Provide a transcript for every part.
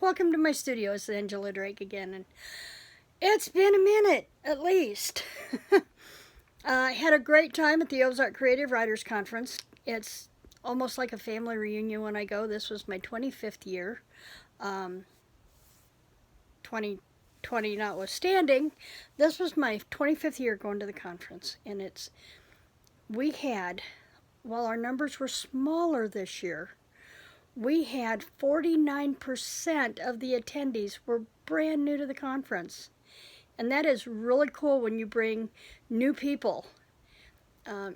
Welcome to my studio. It's Angela Drake again, and it's been a minute, at least. I had a great time at the Ozark Creative Writers Conference. It's almost like a family reunion when I go. This was my 25th year. 2020 notwithstanding, this was my 25th year going to the conference, and we had, while our numbers were smaller this year, we had 49% of the attendees were brand new to the conference. And that is really cool when you bring new people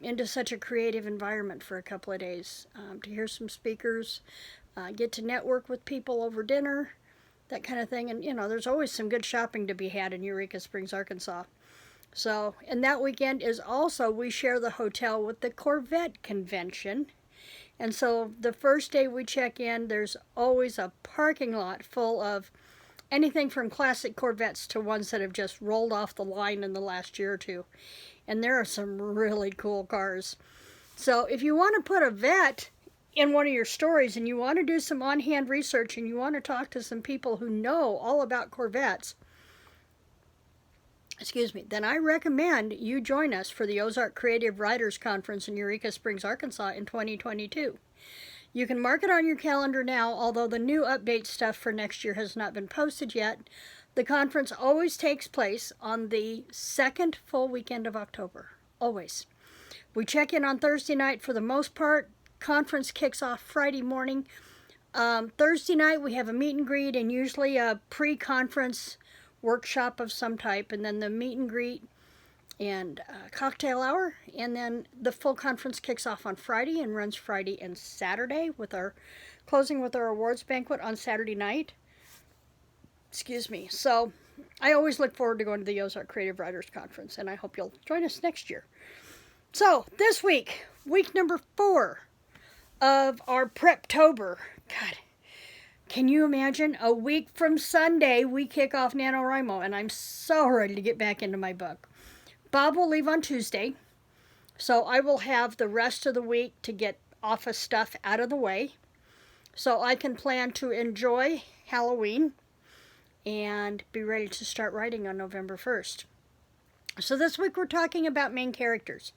into such a creative environment for a couple of days, to hear some speakers, get to network with people over dinner, that kind of thing. And, there's always some good shopping to be had in Eureka Springs, Arkansas. So, and that weekend is also, we share the hotel with the Corvette Convention. And so the first day we check in, there's always a parking lot full of anything from classic Corvettes to ones that have just rolled off the line in the last year or two. And there are some really cool cars. So if you want to put a vet in one of your stories and you want to do some on-hand research and you want to talk to some people who know all about Corvettes, then I recommend you join us for the Ozark Creative Writers Conference in Eureka Springs, Arkansas in 2022. You can mark it on your calendar now, although the new update stuff for next year has not been posted yet. The conference always takes place on the second full weekend of October. Always. We check in on Thursday night for the most part. Conference kicks off Friday morning. Thursday night we have a meet and greet and usually a pre-conference workshop of some type, and then the meet and greet and cocktail hour, and then the full conference kicks off on Friday and runs Friday and Saturday with our closing with our awards banquet on Saturday night. So I always look forward to going to the Ozark Creative Writers Conference, and I hope you'll join us next year. So this week number 4 of our Preptober. God, can you imagine? A week from Sunday, we kick off NanoWriMo, and I'm so ready to get back into my book. Bob will leave on Tuesday, so I will have the rest of the week to get office stuff out of the way, so I can plan to enjoy Halloween and be ready to start writing on November 1st. So this week we're talking about main characters.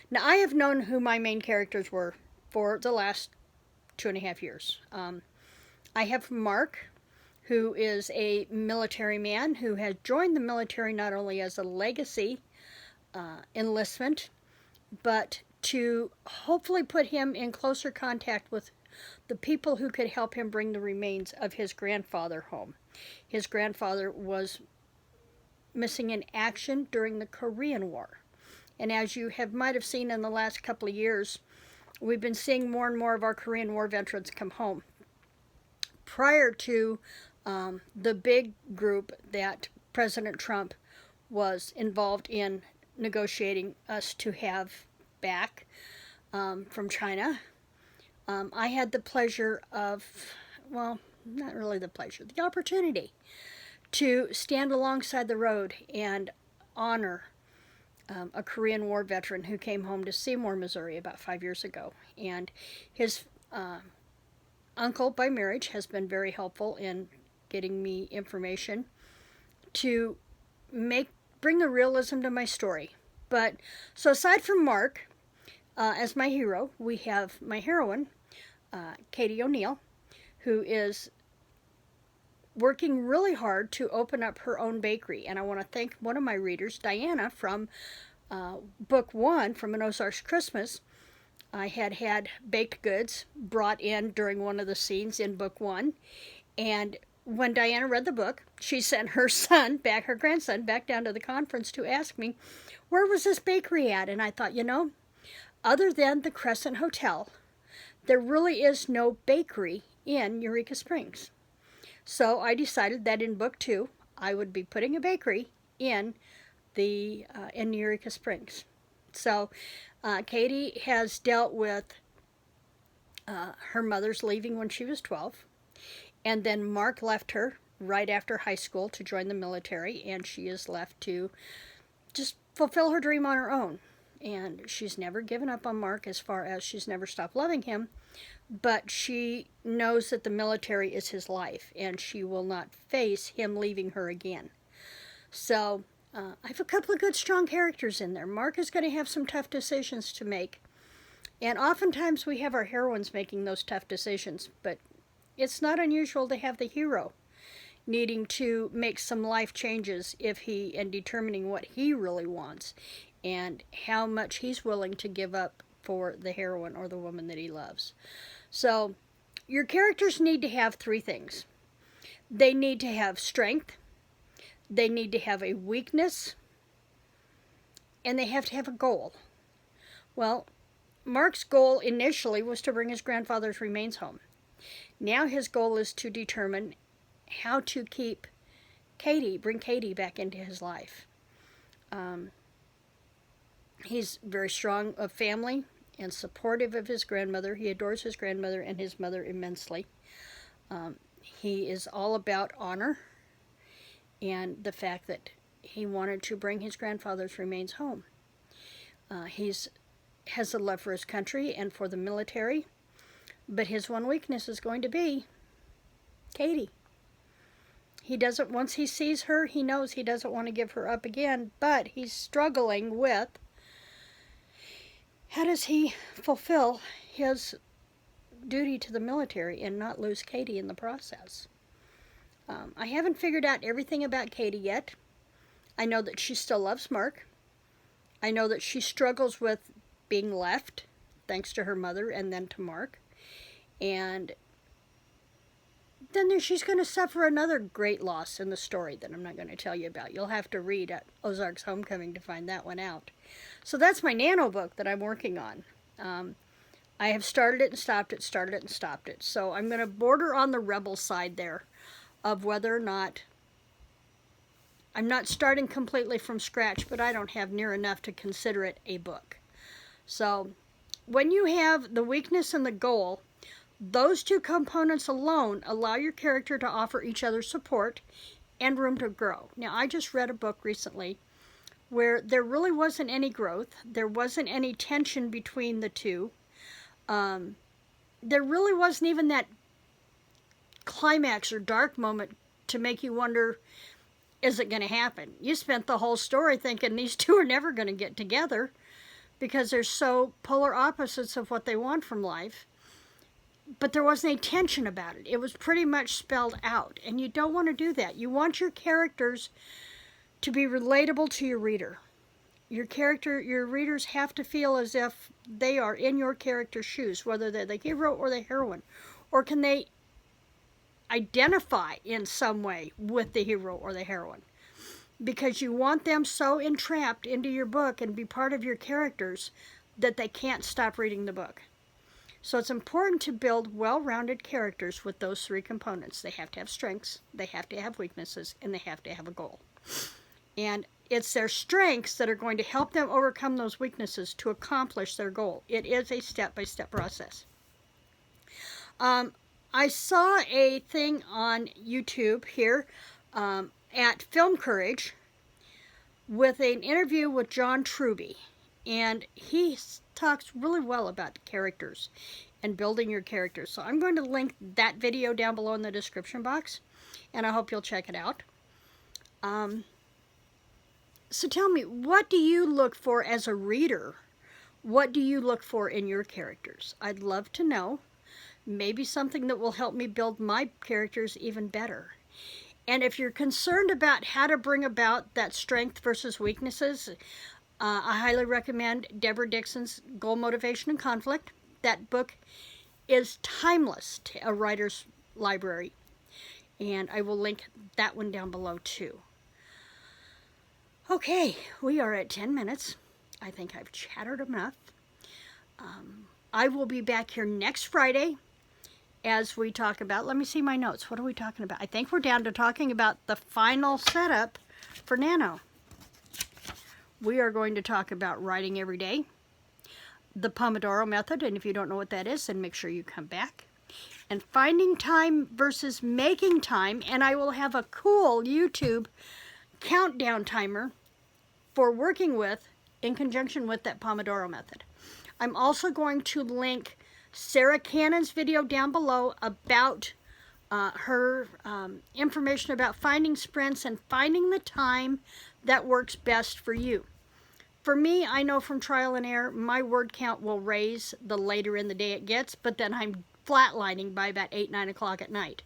Now, I have known who my main characters were for the last 2.5 years. I have Mark, who is a military man who has joined the military not only as a legacy enlistment, but to hopefully put him in closer contact with the people who could help him bring the remains of his grandfather home. His grandfather was missing in action during the Korean War. And as you might have seen in the last couple of years, we've been seeing more and more of our Korean War veterans come home. Prior to the big group that President Trump was involved in negotiating us to have back from China, I had the pleasure of, well, not really the pleasure, the opportunity to stand alongside the road and honor a Korean War veteran who came home to Seymour, Missouri about 5 years ago. And his uncle by marriage has been very helpful in getting me information to bring a realism to my story. But so aside from Mark as my hero, we have my heroine, Katie O'Neill, who is working really hard to open up her own bakery. And I want to thank one of my readers, Diana, from book 1 from An Ozark's Christmas. I had baked goods brought in during one of the scenes in book 1. And when Diana read the book, she sent her grandson back down to the conference to ask me, where was this bakery at? And I thought, other than the Crescent Hotel, there really is no bakery in Eureka Springs. So I decided that in book 2, I would be putting a bakery in Eureka Springs. So Katie has dealt with her mother's leaving when she was 12, and then Mark left her right after high school to join the military, and she is left to just fulfill her dream on her own. And she's never given up on Mark, as far as she's never stopped loving him, but she knows that the military is his life, and she will not face him leaving her again. So I have a couple of good, strong characters in there. Mark is going to have some tough decisions to make, and oftentimes we have our heroines making those tough decisions, but it's not unusual to have the hero needing to make some life changes and determining what he really wants and how much he's willing to give up for the heroine or the woman that he loves. So your characters need to have three things. They need to have strength, they need to have a weakness, and they have to have a goal. Well, Mark's goal initially was to bring his grandfather's remains home. Now his goal is to determine how to bring Katie back into his life. He's very strong of family and supportive of his grandmother. He adores his grandmother and his mother immensely. He is all about honor and the fact that he wanted to bring his grandfather's remains home. He has a love for his country and for the military, but his one weakness is going to be Katie. Once he sees her, he knows he doesn't want to give her up again, but he's struggling with how does he fulfill his duty to the military and not lose Katie in the process. I haven't figured out everything about Katie yet. I know that she still loves Mark. I know that she struggles with being left, thanks to her mother and then to Mark. And then she's going to suffer another great loss in the story that I'm not going to tell you about. You'll have to read Ozark's Homecoming to find that one out. So that's my Nano book that I'm working on. I have started it and stopped it, So I'm going to border on the rebel side there of whether or not I'm not starting completely from scratch, but I don't have near enough to consider it a book. So when you have the weakness and the goal, those two components alone allow your character to offer each other support and room to grow. Now, I just read a book recently where there really wasn't any growth. There wasn't any tension between the two. There really wasn't even that climax or dark moment to make you wonder, is it going to happen? You spent the whole story thinking these two are never going to get together because they're so polar opposites of what they want from life. But there wasn't any tension about it. It was pretty much spelled out. And you don't want to do that. You want your characters to be relatable to your reader. Your readers have to feel as if they are in your character's shoes, whether they're the hero or the heroine. Or can they identify in some way with the hero or the heroine? Because you want them so entrapped into your book and be part of your characters that they can't stop reading the book. So it's important to build well-rounded characters with those three components. They have to have strengths, they have to have weaknesses, and they have to have a goal. And it's their strengths that are going to help them overcome those weaknesses to accomplish their goal. It is a step-by-step process. I saw a thing on YouTube here at Film Courage with an interview with John Truby. And he talks really well about characters and building your characters. So I'm going to link that video down below in the description box, and I hope you'll check it out. So tell me, what do you look for as a reader? What do you look for in your characters? I'd love to know. Maybe something that will help me build my characters even better. And if you're concerned about how to bring about that strength versus weaknesses, I highly recommend Deborah Dixon's Goal, Motivation, and Conflict. That book is timeless to a writer's library. And I will link that one down below too. Okay, we are at 10 minutes. I think I've chattered enough. I will be back here next Friday as we talk about, let me see my notes. What are we talking about? I think we're down to talking about the final setup for Nano. We are going to talk about writing every day, the Pomodoro method, and if you don't know what that is, then make sure you come back. And finding time versus making time, and I will have a cool YouTube countdown timer for working with in conjunction with that Pomodoro method. I'm also going to link Sarah Cannon's video down below about her information about finding sprints and finding the time that works best for you. For me, I know from trial and error, my word count will raise the later in the day it gets, but then I'm flatlining by about 8, 9 o'clock at night.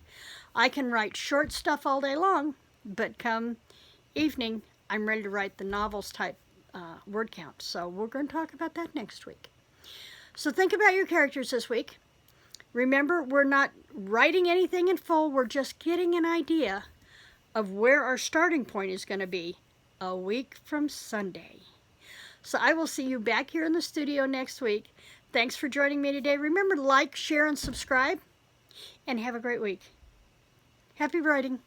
I can write short stuff all day long, but come evening, I'm ready to write the novels type word count. So we're going to talk about that next week. So think about your characters this week. Remember, we're not writing anything in full. We're just getting an idea of where our starting point is going to be a week from Sunday. So I will see you back here in the studio next week. Thanks for joining me today. Remember to like, share, and subscribe. And have a great week. Happy writing.